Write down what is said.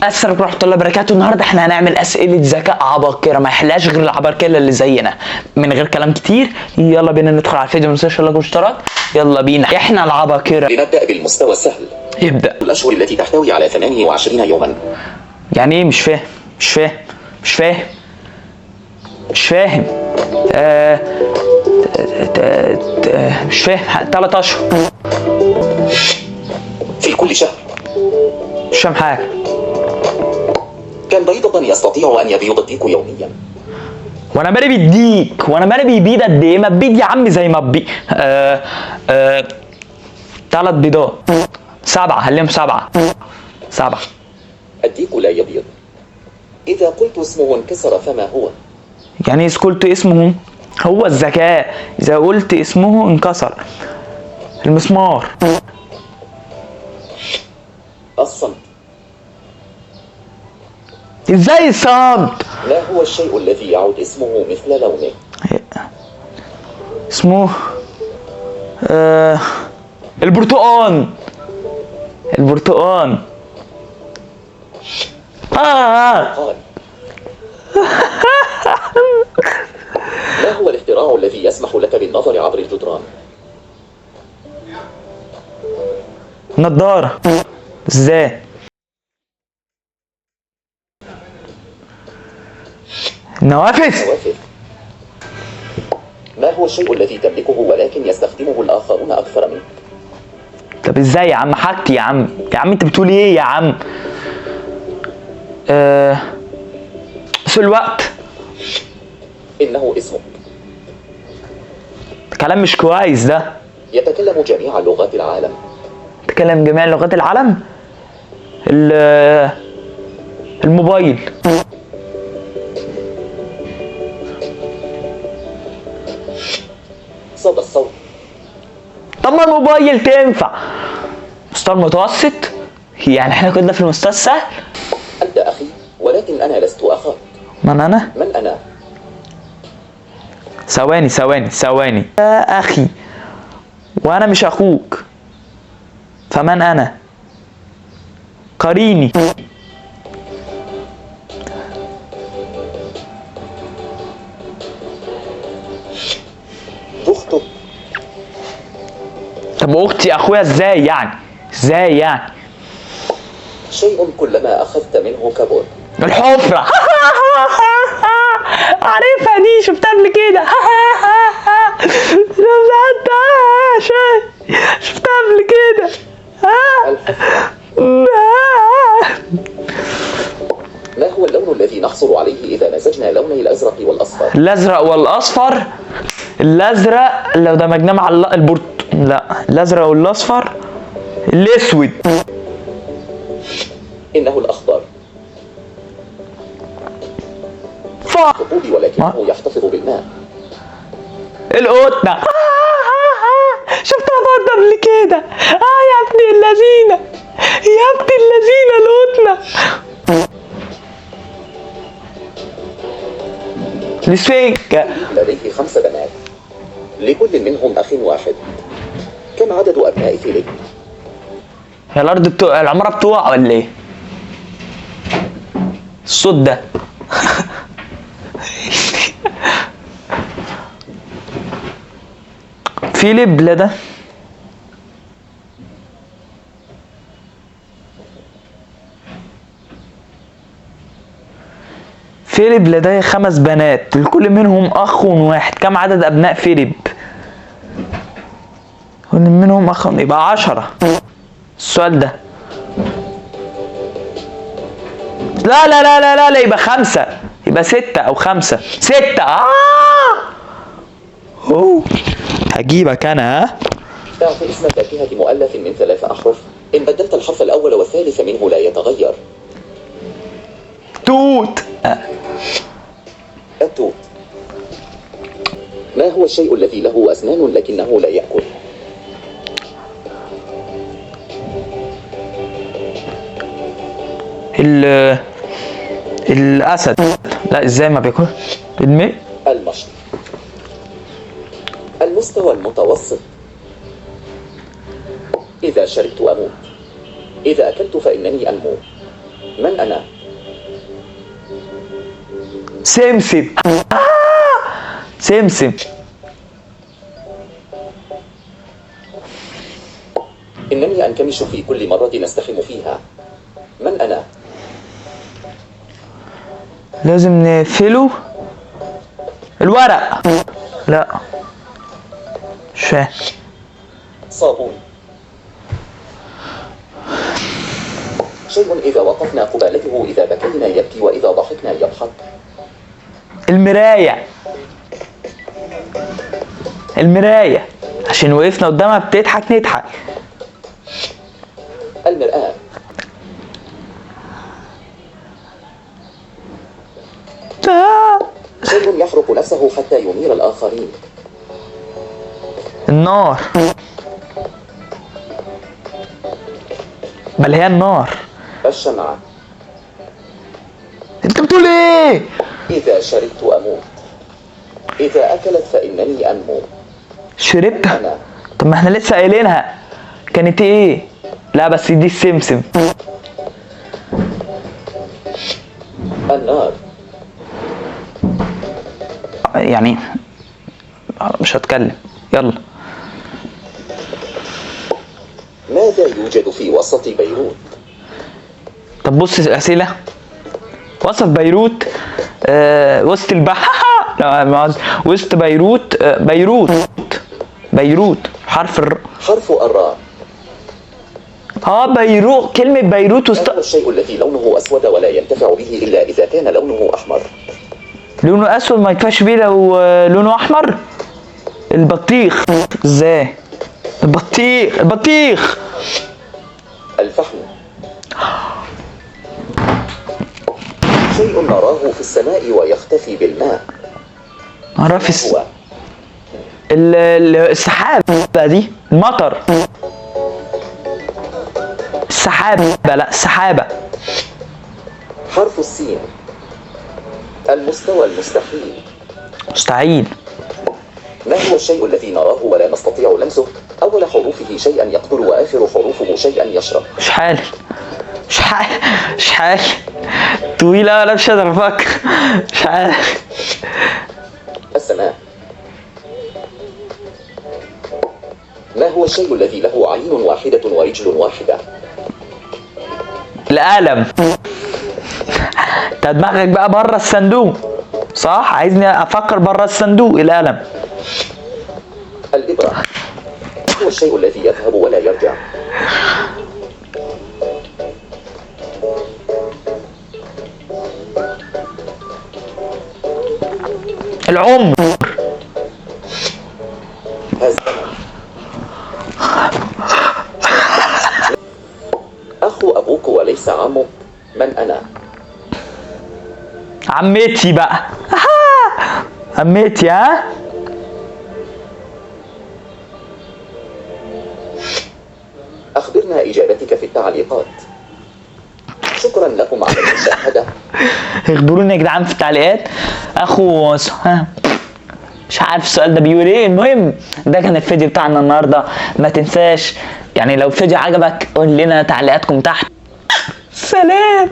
السلام عليكم ورحمة الله وبركاته. النهارده احنا هنعمل اسئلة ذكاء عباقرة، ما يحلاش غير العباقرة اللي زينا. من غير كلام كتير يلا بينا ندخل على الفيديو، ما تنساش اللايك والاشتراك. يلا بينا احنا العباقرة. لنبدأ بالمستوى السهل. ابدأ. الأشهر التي تحتوي على 28 يوما. يعني ايه؟ مش فاهم مش فاهم مش فاهم مش فاهم مش فاهم. 3 اشهر في كل شهر. مش فاهم حاجة. كم بيضة يستطيع أن يبيض الديك يوميا؟ وانا مالي بيديك، وانا مالي بيبيض قد ايه؟ ما تبيض يا عم زي ما تبيض. 3 بيضات. 7، خليهم 7. الديك لا يبيض. إذا قلت اسمه انكسر فما هو؟ يعني اذا قلت اسمه هو الذكاء، اذا قلت اسمه انكسر. المسمار. الصمت. ازاي الصمت؟ ما هو الشيء الذي يعود اسمه مثل لونه؟ اسمه البرتقان. قال. ما هو الاختراع الذي يسمح لك بالنظر عبر الجدران؟ نضارة. ازاي؟ النوافذ. ما هو الشيء الذي تملكه ولكن يستخدمه الآخرون أكثر منك؟ طب ازاي يا عم؟ حاجتي يا عم انت بتقول ايه يا عم؟ في الوقت. إنه اسمك. كلام مش كويس ده. يتكلم جميع لغات العالم. تكلم جميع لغات العالم. الموبايل. صدى الصوت. طب ما الموبايل تنفع. مستوى المتوسط، يعني احنا كنا في المستوى السهل. أنت أخي ولكن أنا لست أخاك. من أنا؟ من أنا؟ ثواني يا أخي، وأنا مش أخوك، فمن أنا؟ قريني. أختك. طب أختي أخويا ازاي يعني؟ شيء كلما أخذت منه كبر. الحفرة. عارفها دي، شفتها قبل كده. شفتها قبل كده. ما هو اللون الذي نحصل عليه إذا مزجنا لوني الأزرق والأصفر؟ الأزرق والأصفر. الأزرق لو دمجناه مع لا، الأزرق والأصفر. الأسود. إنه الأخضر. الرطوب ولكنه يحتفظ بالماء. القطة. شفتها برضه قبل كده. يا ابن اللذينة، القطة. السفنجة. لديه 5 بنات، لكل منهم أخ واحد. كم عدد أبناء فيليب؟ هي الأرض العمارة بتوع ولا إيه؟ الصوت ده. فيليب ده فيليب لديه 5 بنات، لكل منهم أخ واحد. كم عدد أبناء فيليب؟ كل منهم أخ، يبقى 10. السؤال ده لا يبقى 5، يبقى 6 أو 5. 6. هجيبك أنا. اعط اسم فاكهة مؤلف من 3 أحرف. إن بدلت الحرف الأول والثالث منه لا يتغير. توت. التوت. ما هو الشيء الذي له أسنان لكنه لا يأكل؟ الأسد. لا، ازاي ما بياكل؟ المشط. المستوى المتوسط. إذا شربت أموت، إذا أكلت فإنني أنمو. من أنا؟ سمسم. سمسم. إنني أنكمش في كل مرة نستحم فيها. من أنا؟ لازم نقفله الورق. لا مش فاهم. صابون. شيء إذا وقفنا قبالته، إذا بكينا يبكي، وإذا ضحكنا يضحك. المراية. المراية عشان وقفنا قدامها بتضحك نضحك. المرآة. شيء يحرق نفسه حتى ينير الآخرين. النار. بل هي النار. الشمعة. انت بتقول ايه؟ إذا شربت أموت، إذا أكلت فإنني أنمو. شربت؟ أنا. طب ما احنا لسه قايلينها كانت ايه؟ لا بس دي السمسم. النار. يعني مش هتكلم. يلا. ماذا يوجد في وسط بيروت؟ طب بص الأسئلة. وسط بيروت وسط البحر. لا وسط بيروت بيروت. بيروت حرف حرف الراء. بيروت. كلمة بيروت ما هو الشيء الذي لونه أسود ولا ينتفع به إلا إذا كان لونه أحمر؟ لونه أسود ما ينفعش بيه لو لونه أحمر. البطيخ. ازاي؟ البطيخ. الفحم. شيء نراه في السماء ويختفي بالماء. عرف هو السحاب دي. المطر. السحابة. لا السحابة. حرف السين. المستوى المستحيل. مستحيل. ما هو الشيء الذي نراه ولا نستطيع لمسه؟ أول حروفه شيئا يقتل وآخر حروفه شيئا يشرب. مش حالي. طويلة ولا مش قادر افكر. مش عارف. السماء. ما هو الشيء الذي له عين واحدة ورجل واحدة؟ القلم. انت دماغك بقى بره الصندوق صح؟ عايزني افكر بره الصندوق. القلم. الإبرة. هو الشيء الذي يذهب ولا يرجع. العمر. الزمن. أخو أبوك وليس عمك. من أنا؟ عمتي بقى. عمتي. أخبرنا إجابتك في التعليقات. شكرا لكم على المشاهدة. اخبروني يا جدعان في التعليقات. اخو مش عارف السؤال ده بيقول ايه. المهم ده كان الفيديو بتاعنا النهارده. ما تنساش يعني لو الفيديو عجبك قول لنا تعليقاتكم تحت. سلام.